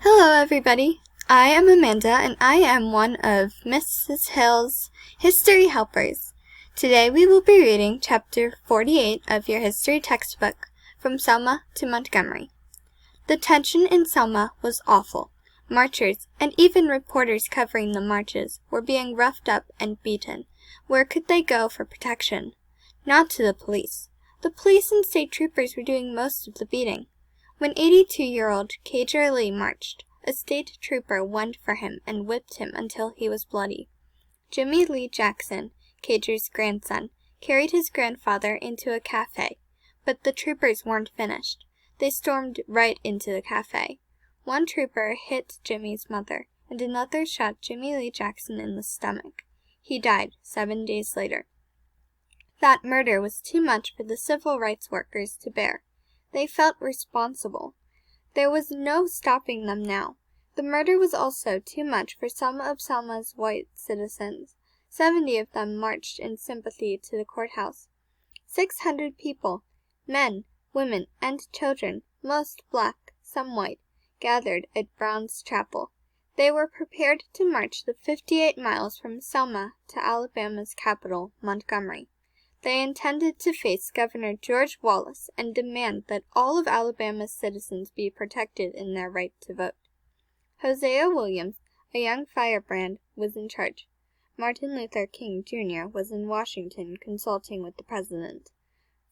Hello everybody, I am Amanda and I am one of Mrs. Hill's History Helpers. Today we will be reading Chapter 48 of your history textbook, From Selma to Montgomery. The tension in Selma was awful. Marchers, and even reporters covering the marches, were being roughed up and beaten. Where could they go for protection? Not to the police. The police and state troopers were doing most of the beating. When 82-year-old Cager Lee marched, a state trooper went for him and whipped him until he was bloody. Jimmy Lee Jackson, Cager's grandson, carried his grandfather into a cafe, but the troopers weren't finished. They stormed right into the cafe. One trooper hit Jimmy's mother, and another shot Jimmy Lee Jackson in the stomach. He died 7 days later. That murder was too much for the civil rights workers to bear. They felt responsible. There was no stopping them now. The murder was also too much for some of Selma's white citizens. 70 of them marched in sympathy to the courthouse. 600 people, men, women, and children, most black, some white, gathered at Brown's Chapel. They were prepared to march the 58 miles from Selma to Alabama's capital, Montgomery. They intended to face Governor George Wallace and demand that all of Alabama's citizens be protected in their right to vote. Hosea Williams, a young firebrand, was in charge. Martin Luther King, Jr. was in Washington consulting with the president.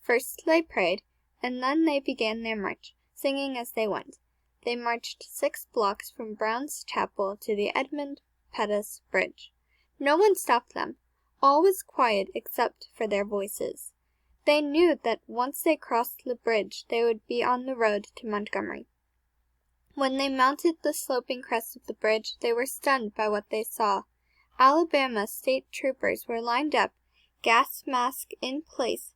First they prayed, and then they began their march, singing as they went. They marched 6 blocks from Brown's Chapel to the Edmund Pettus Bridge. No one stopped them. All was quiet except for their voices. They knew that once they crossed the bridge they would be on the road to Montgomery. When they mounted the sloping crest of the bridge, they were stunned by what they saw. Alabama state troopers were lined up, gas mask in place,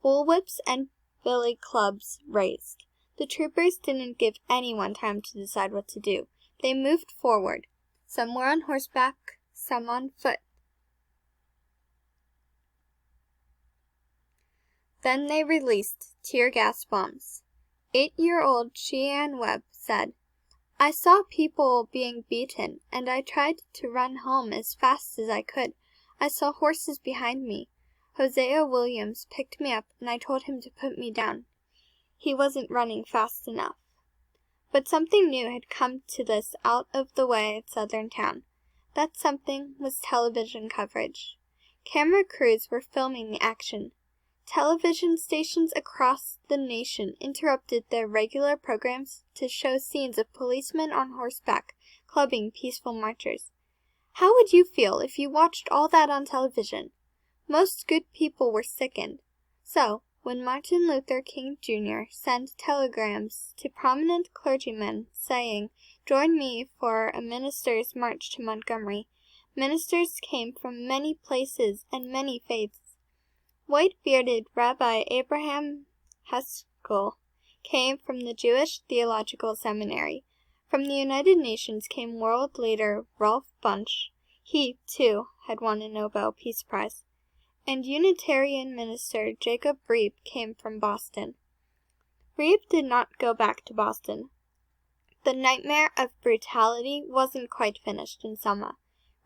bullwhips and billy clubs raised. The troopers didn't give anyone time to decide what to do. They moved forward. Some were on horseback, some on foot. Then they released tear gas bombs. 8-year-old Sheann Webb said, "I saw people being beaten, and I tried to run home as fast as I could. I saw horses behind me. Hosea Williams picked me up, and I told him to put me down. He wasn't running fast enough." But something new had come to this out-of-the-way southern town. That something was television coverage. Camera crews were filming the action. Television stations across the nation interrupted their regular programs to show scenes of policemen on horseback clubbing peaceful marchers. How would you feel if you watched all that on television? Most good people were sickened. So, when Martin Luther King Jr. sent telegrams to prominent clergymen saying, "Join me for a minister's march to Montgomery," ministers came from many places and many faiths. White-bearded Rabbi Abraham Haskell came from the Jewish Theological Seminary. From the United Nations came world leader Rolf Bunch. He, too, had won a Nobel Peace Prize. And Unitarian minister Jacob Reeb came from Boston. Reeb did not go back to Boston. The nightmare of brutality wasn't quite finished in Selma.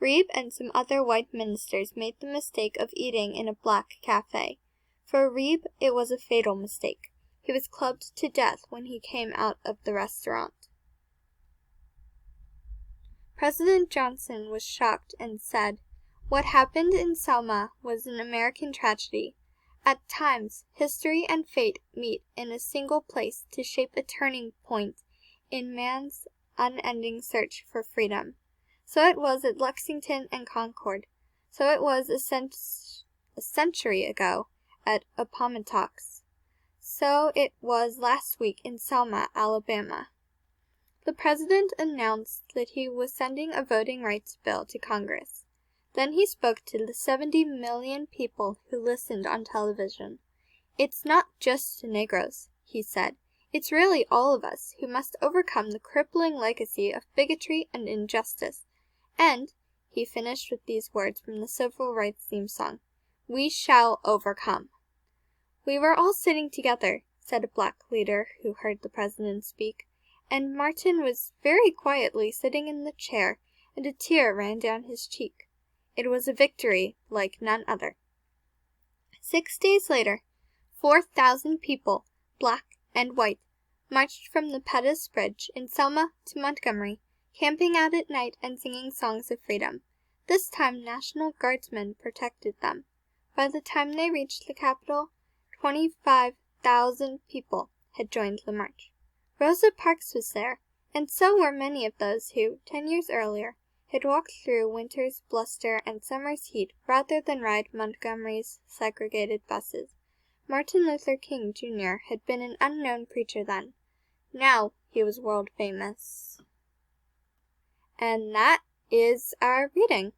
Reeb and some other white ministers made the mistake of eating in a black cafe. For Reeb, it was a fatal mistake. He was clubbed to death when he came out of the restaurant. President Johnson was shocked and said, "What happened in Selma was an American tragedy. At times, history and fate meet in a single place to shape a turning point in man's unending search for freedom. So it was at Lexington and Concord. So it was a century ago at Appomattox. So it was last week in Selma, Alabama." The president announced that he was sending a voting rights bill to Congress. Then he spoke to the 70 million people who listened on television. "It's not just Negroes," he said. "It's really all of us who must overcome the crippling legacy of bigotry and injustice. And," he finished with these words from the Civil Rights theme song, "we shall overcome." "We were all sitting together," said a black leader who heard the president speak, and Martin was very quietly sitting in the chair, and a tear ran down his cheek. It was a victory like none other. 6 days later, 4,000 people, black and white, marched from the Pettus Bridge in Selma to Montgomery, camping out at night and singing songs of freedom. This time National Guardsmen protected them. By the time they reached the capital, 25,000 people had joined the march. Rosa Parks was there, and so were many of those who, 10 years earlier, had walked through winter's bluster and summer's heat rather than ride Montgomery's segregated buses. Martin Luther King, Jr. had been an unknown preacher then. Now he was world famous. And that is our reading.